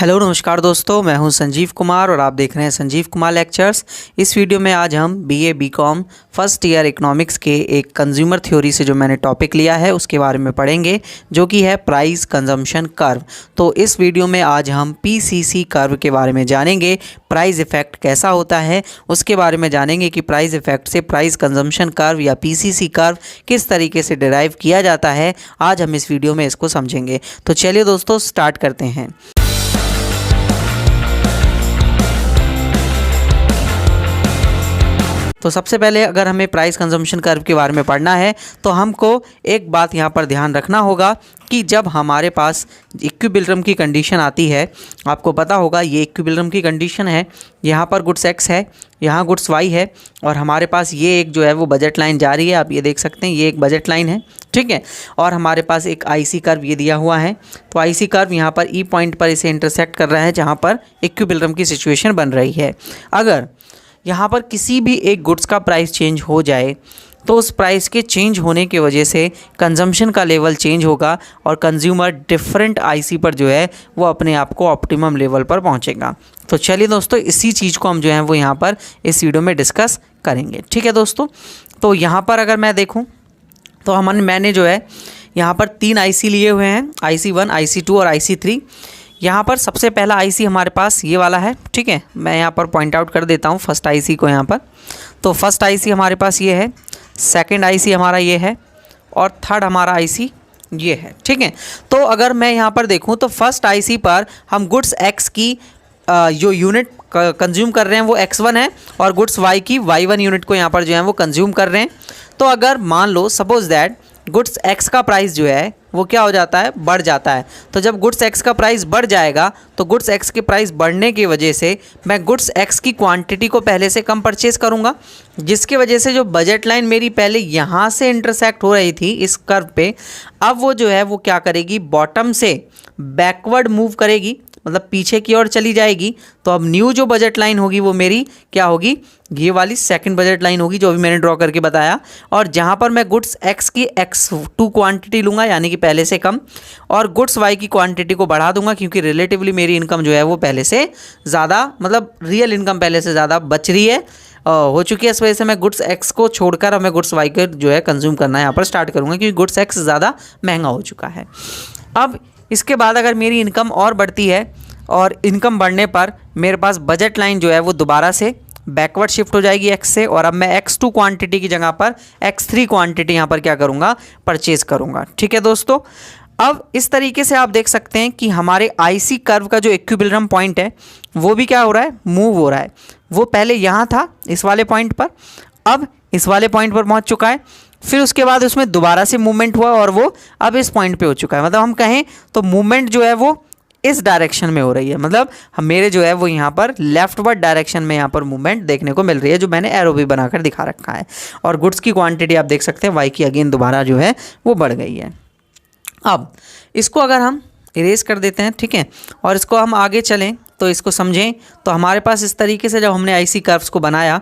Hello नमस्कार दोस्तों, मैं हूं संजीव कुमार और आप देख रहे हैं संजीव कुमार लेक्चर्स। इस वीडियो में आज हम BA BCom first year economics के एक कंज्यूमर थ्योरी से जो मैंने टॉपिक लिया है उसके बारे में पढ़ेंगे, जो कि है प्राइस कंजम्पशन कर्व। तो इस वीडियो में आज हम पीसीसी कर्व के बारे में जानेंगे, प्राइस इफेक्ट कैसा होता है उसके बारे में जानेंगे कि प्राइस इफेक्ट से प्राइस कंजम्पशन कर्व या पीसीसी कर्व किस तरीके से डिराइव किया जाता है। आज हम इस वीडियो में इसको समझेंगे। तो चलिए दोस्तों स्टार्ट करते हैं। तो सबसे पहले अगर हमें प्राइस कंजम्पशन कर्व के बारे में पढ़ना है तो हमको एक बात यहाँ पर ध्यान रखना होगा कि जब हमारे पास इक्विलिब्रियम की कंडीशन आती है, आपको पता होगा ये इक्विलिब्रियम की कंडीशन है, यहाँ पर गुड्स एक्स है, यहाँ गुड्स वाई है और हमारे पास ये एक जो है वो बजट लाइन जा रही है। आप ये देख सकते हैं, ये एक बजट लाइन है, ठीक है। और हमारे पास एक आईसी कर्व ये दिया हुआ है। तो आईसी कर्व यहाँ पर ई पॉइंट पर इसे इंटरसेक्ट कर रहा है जहाँ पर इक्विलिब्रियम की सिचुएशन बन रही है। अगर यहाँ पर किसी भी एक गुड्स का प्राइस चेंज हो जाए तो उस प्राइस के चेंज होने की वजह से कंजम्पशन का लेवल चेंज होगा और कंज्यूमर डिफरेंट आईसी पर जो है वो अपने आप को ऑप्टिमम लेवल पर पहुँचेगा। तो चलिए दोस्तों, इसी चीज़ को हम जो है वो यहाँ पर इस वीडियो में डिस्कस करेंगे, ठीक है दोस्तों। तो यहाँ पर अगर मैं देखूँ तो मैंने जो है यहाँ पर 3 आईसी लिए हुए हैं, IC1, IC2 और IC3। यहाँ पर सबसे पहला आईसी हमारे पास ये वाला है, ठीक है। मैं यहाँ पर पॉइंट आउट कर देता हूँ फर्स्ट आईसी को यहाँ पर। तो फर्स्ट आईसी हमारे पास ये है, सेकंड आईसी हमारा ये है और थर्ड हमारा आईसी ये है, ठीक है। तो अगर मैं यहाँ पर देखूँ तो फर्स्ट आईसी पर हम गुड्स एक्स की जो यूनिट कंज्यूम कर रहे हैं वो x1 है और गुड्स y की y1 यूनिट को यहाँ पर जो है वो कंज्यूम कर रहे हैं। तो अगर मान लो सपोज दैट गुड्स x का प्राइस जो है वो क्या हो जाता है, बढ़ जाता है। तो जब गुड्स x का प्राइस बढ़ जाएगा तो गुड्स x के प्राइस बढ़ने की वजह से मैं गुड्स x की क्वांटिटी को पहले से कम परचेज़ करूँगा, जिसकी वजह से जो बजट लाइन मेरी पहले यहाँ से इंटरसेक्ट हो रही थी इस कर्व पे, अब वो जो है वो क्या करेगी, बॉटम से बैकवर्ड मूव करेगी, मतलब पीछे की ओर चली जाएगी। तो अब न्यू जो बजट लाइन होगी वो मेरी क्या होगी, ये वाली सेकंड बजट लाइन होगी जो अभी मैंने ड्रॉ करके बताया। और जहाँ पर मैं गुड्स x की x2 क्वांटिटी लूँगा यानी कि पहले से कम, और गुड्स y की क्वांटिटी को बढ़ा दूंगा क्योंकि रिलेटिवली मेरी इनकम जो है वो पहले से ज़्यादा, मतलब रियल इनकम पहले से ज़्यादा बच रही है, हो चुकी है। इस वजह से मैं गुड्स x को छोड़कर अब मैं गुड्स y को जो है कंज्यूम करना यहाँ पर स्टार्ट करूँगा क्योंकि गुड्स x ज़्यादा महंगा हो चुका है। अब इसके बाद अगर मेरी इनकम और बढ़ती है और इनकम बढ़ने पर मेरे पास बजट लाइन जो है वो दोबारा से बैकवर्ड शिफ्ट हो जाएगी x से, और अब मैं x2 क्वांटिटी की जगह पर x3 क्वांटिटी यहाँ पर क्या करूँगा, परचेज़ करूँगा, ठीक है दोस्तों। अब इस तरीके से आप देख सकते हैं कि हमारे आईसी कर्व का जो इक्विलिब्रियम पॉइंट है वो भी क्या हो रहा है, मूव हो रहा है। वो पहले यहाँ था इस वाले पॉइंट पर, अब इस वाले पॉइंट पर पहुँच चुका है, फिर उसके बाद उसमें दोबारा से मूवमेंट हुआ और वो अब इस पॉइंट पे हो चुका है। मतलब हम कहें तो मूवमेंट जो है वो इस डायरेक्शन में हो रही है, मतलब मेरे जो है वो यहाँ पर लेफ्टवर्ड डायरेक्शन में यहाँ पर मूवमेंट देखने को मिल रही है, जो मैंने एरो भी बनाकर दिखा रखा है। और गुड्स की क्वांटिटी आप देख सकते हैं वाई की अगेन दोबारा जो है वो बढ़ गई है। अब इसको अगर हम इरेज कर देते हैं, ठीक है, और इसको हम आगे चलें तो इसको समझें तो हमारे पास इस तरीके से जब हमने आईसी कर्व्स को बनाया,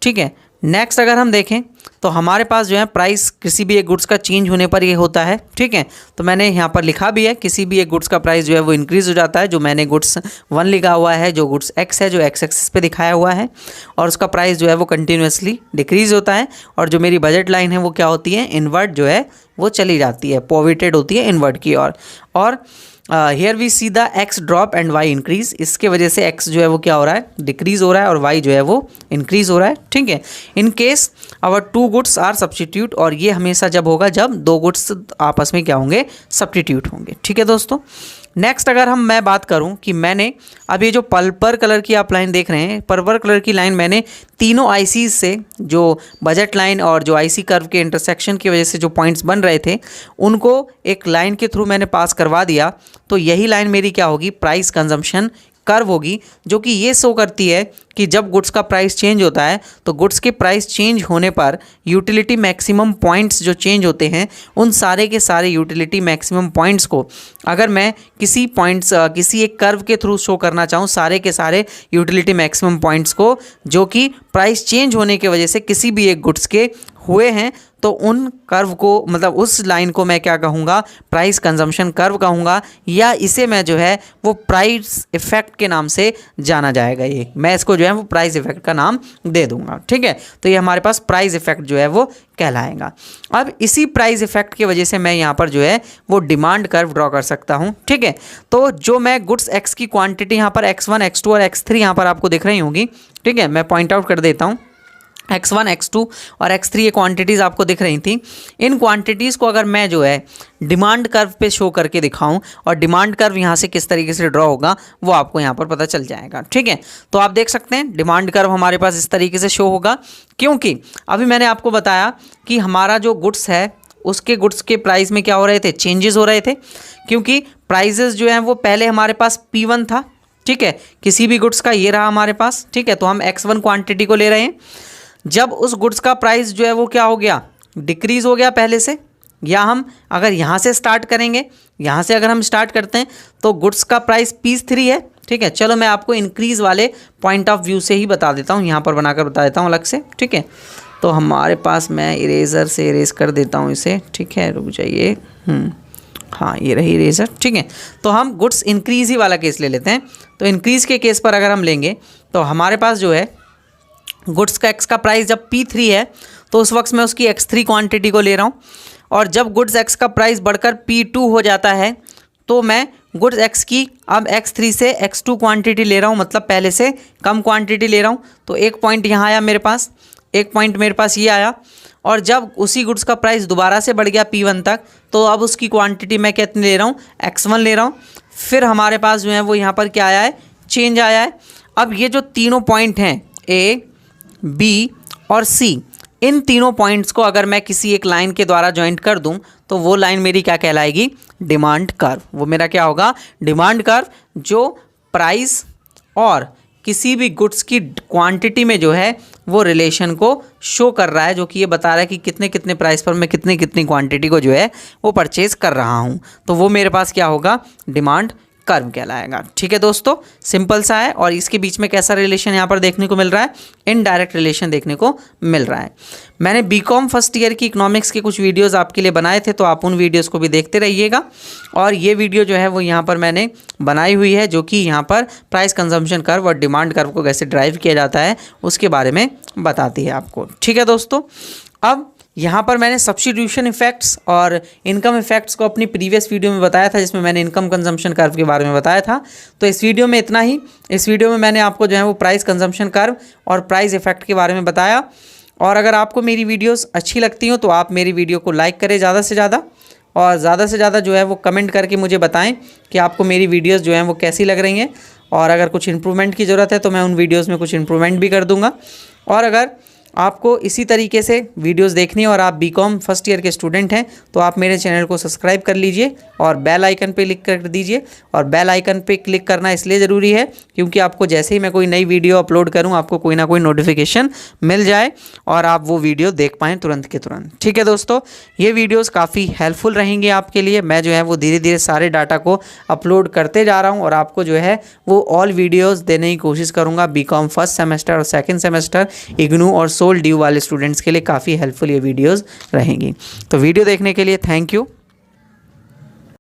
ठीक है। नेक्स्ट अगर हम देखें तो हमारे पास जो है प्राइस किसी भी एक गुड्स का चेंज होने पर ये होता है, ठीक है। तो मैंने यहाँ पर लिखा भी है, किसी भी एक गुड्स का प्राइस जो है वो इंक्रीज़ हो जाता है, जो मैंने गुड्स 1 लिखा हुआ है, जो गुड्स x है, जो x एक्सिस पे दिखाया हुआ है, और उसका प्राइस जो है वो कंटिन्यूसली डिक्रीज़ होता है। और जो मेरी बजट लाइन है वो क्या होती है, इनवर्ट जो है वो चली जाती है, पॉविटेड होती है इनवर्ट की ओर। और here we see the x drop and y increase. इसके वजह से x जो है वो क्या हो रहा है, डिक्रीज हो रहा है, और y जो है वो इंक्रीज हो रहा है, ठीक है। In case our 2 goods are substitute, और ये हमेशा जब होगा जब 2 गुड्स आपस में क्या होंगे, सब्स्टिट्यूट होंगे, ठीक है दोस्तों। नेक्स्ट अगर मैं बात करूं कि मैंने अब ये जो पर्पल कलर की आप लाइन देख रहे हैं, पर्पल कलर की लाइन मैंने तीनों आईसीज से, जो बजट लाइन और जो आईसी कर्व के इंटरसेक्शन की वजह से जो पॉइंट्स बन रहे थे उनको एक लाइन के थ्रू मैंने पास करवा दिया। तो यही लाइन मेरी क्या होगी, प्राइस कंजम्पशन कर्व होगी, जो कि ये शो करती है कि जब गुड्स का प्राइस चेंज होता है तो गुड्स के प्राइस चेंज होने पर यूटिलिटी मैक्सिमम पॉइंट्स जो चेंज होते हैं उन सारे के सारे यूटिलिटी मैक्सिमम पॉइंट्स को अगर मैं किसी एक कर्व के थ्रू शो करना चाहूँ, सारे के सारे यूटिलिटी मैक्सिमम पॉइंट्स को जो कि प्राइस चेंज होने की वजह से किसी भी एक गुड्स के हुए हैं, तो उन कर्व को मतलब उस लाइन को मैं क्या कहूँगा, प्राइस कंजम्पशन कर्व कहूँगा, या इसे मैं जो है वो प्राइस इफेक्ट के नाम से जाना जाएगा। ये मैं इसको जो है वो प्राइस इफेक्ट का नाम दे दूंगा, ठीक है। तो ये हमारे पास प्राइस इफेक्ट जो है वो कहलाएगा। अब इसी प्राइस इफेक्ट की वजह से मैं यहाँ पर जो है वो डिमांड कर्व ड्रॉ कर सकता हूँ, ठीक है। तो जो मैं गुड्स एक्स की क्वांटिटी यहाँ पर x1 x2 और x3 यहाँ पर आपको दिख रही होंगी, ठीक है, मैं पॉइंट आउट कर देता हूँ। x1 x2 और x3 ये क्वांटिटीज़ आपको दिख रही थी। इन क्वांटिटीज़ को अगर मैं जो है डिमांड कर्व पे शो करके दिखाऊं और डिमांड कर्व यहाँ से किस तरीके से ड्रॉ होगा वो आपको यहाँ पर पता चल जाएगा, ठीक है। तो आप देख सकते हैं डिमांड कर्व हमारे पास इस तरीके से शो होगा, क्योंकि अभी मैंने आपको बताया कि हमारा जो गुड्स है उसके गुड्स के प्राइस में क्या हो रहे थे, चेंजेस हो रहे थे, क्योंकि प्राइजेस जो हैं वो पहले हमारे पास P1 था, ठीक है, किसी भी गुड्स का ये रहा हमारे पास, ठीक है। तो हम x1 क्वांटिटी को ले रहे हैं। जब उस गुड्स का प्राइस जो है वो क्या हो गया, डिक्रीज़ हो गया पहले से, या हम अगर यहाँ से स्टार्ट करेंगे, यहाँ से अगर हम स्टार्ट करते हैं तो गुड्स का प्राइस P3 है, ठीक है। चलो मैं आपको इंक्रीज़ वाले पॉइंट ऑफ व्यू से ही बता देता हूँ, यहाँ पर बनाकर बता देता हूँ अलग से, ठीक है। तो हमारे पास मैं इरेज़र से इरेज कर देता हूँ इसे, ठीक है, रुक जाइए, हाँ ये रही इरेज़र, ठीक है। तो हम गुड्स इंक्रीज़ ही वाला केस ले लेते हैं। तो इंक्रीज़ के केस पर अगर हम लेंगे तो हमारे पास जो है गुड्स का एक्स का प्राइस जब P3 है तो उस वक्त मैं उसकी x3 क्वांटिटी को ले रहा हूँ, और जब गुड्स एक्स का प्राइस बढ़कर P2 हो जाता है तो मैं गुड्स एक्स की अब x3 से x2 क्वांटिटी ले रहा हूँ, मतलब पहले से कम क्वांटिटी ले रहा हूँ। तो एक पॉइंट यहाँ आया मेरे पास, एक पॉइंट मेरे पास ये आया, और जब उसी गुड्स का प्राइस दोबारा से बढ़ गया P1 तक तो अब उसकी क्वांटिटी मैं कितनी ले रहा हूँ, x1 ले रहा हूँ। फिर हमारे पास जो है वो यहाँ पर क्या आया है, चेंज आया है। अब ये जो तीनों पॉइंट हैं A, B और C, इन तीनों पॉइंट्स को अगर मैं किसी एक लाइन के द्वारा ज्वाइंट कर दूं तो वो लाइन मेरी क्या कहलाएगी, डिमांड कर्व। वो मेरा क्या होगा, डिमांड कर्व, जो प्राइस और किसी भी गुड्स की क्वांटिटी में जो है वो रिलेशन को शो कर रहा है, जो कि ये बता रहा है कि कितने कितने प्राइस पर मैं कितनी कितनी क्वांटिटी को जो है वो परचेज़ कर रहा हूँ। तो वो मेरे पास क्या होगा, डिमांड कर्व कहलाएगा, ठीक है दोस्तों। सिंपल सा है, और इसके बीच में कैसा रिलेशन यहाँ पर देखने को मिल रहा है, इनडायरेक्ट रिलेशन देखने को मिल रहा है। मैंने बीकॉम फर्स्ट ईयर की इकोनॉमिक्स के कुछ वीडियोस आपके लिए बनाए थे, तो आप उन वीडियोस को भी देखते रहिएगा। और ये वीडियो जो है वो यहाँ पर मैंने बनाई हुई है, जो कि यहाँ पर प्राइस कंजम्पशन कर्व और डिमांड कर्व को कैसे ड्राइव किया जाता है उसके बारे में बताती है आपको, ठीक है दोस्तों। अब यहाँ पर मैंने सब्स्टिट्यूशन इफेक्ट्स और इनकम इफेक्ट्स को अपनी प्रीवियस वीडियो में बताया था, जिसमें मैंने इनकम कंजम्पशन कर्व के बारे में बताया था। तो इस वीडियो में इतना ही। इस वीडियो में मैंने आपको जो है वो प्राइस कंजम्पशन कर्व और प्राइस इफेक्ट के बारे में बताया। और अगर आपको मेरी वीडियोस अच्छी लगती हो तो आप मेरी वीडियो को लाइक करें ज़्यादा से ज़्यादा, और ज़्यादा से ज़्यादा जो है वो कमेंट करके मुझे बताएँ कि आपको मेरी वीडियोज़ जो हैं वो कैसी लग रही हैं। और अगर कुछ इम्प्रूवमेंट की ज़रूरत है तो मैं उन वीडियोज़ में कुछ इम्प्रूवमेंट भी कर दूँगा। और अगर आपको इसी तरीके से वीडियोस देखनी है और आप बीकॉम फर्स्ट ईयर के स्टूडेंट हैं तो आप मेरे चैनल को सब्सक्राइब कर लीजिए और बेल आइकन पे क्लिक कर दीजिए। और बेल आइकन पे क्लिक करना इसलिए ज़रूरी है क्योंकि आपको जैसे ही मैं कोई नई वीडियो अपलोड करूं आपको कोई ना कोई नोटिफिकेशन मिल जाए और आप वो वीडियो देख पाएँ तुरंत के तुरंत, ठीक है दोस्तों। ये वीडियोज़ काफ़ी हेल्पफुल रहेंगी आपके लिए। मैं जो है वो धीरे धीरे सारे डाटा को अपलोड करते जा रहा हूँ और आपको जो है वो ऑल वीडियोज़ देने की कोशिश करूँगा। बीकॉम फर्स्ट सेमेस्टर और सेकेंड सेमेस्टर, इग्नू और सोल ड्यू वाले स्टूडेंट्स के लिए काफ़ी हेल्पफुल ये वीडियोस रहेंगी। तो वीडियो देखने के लिए थैंक यू।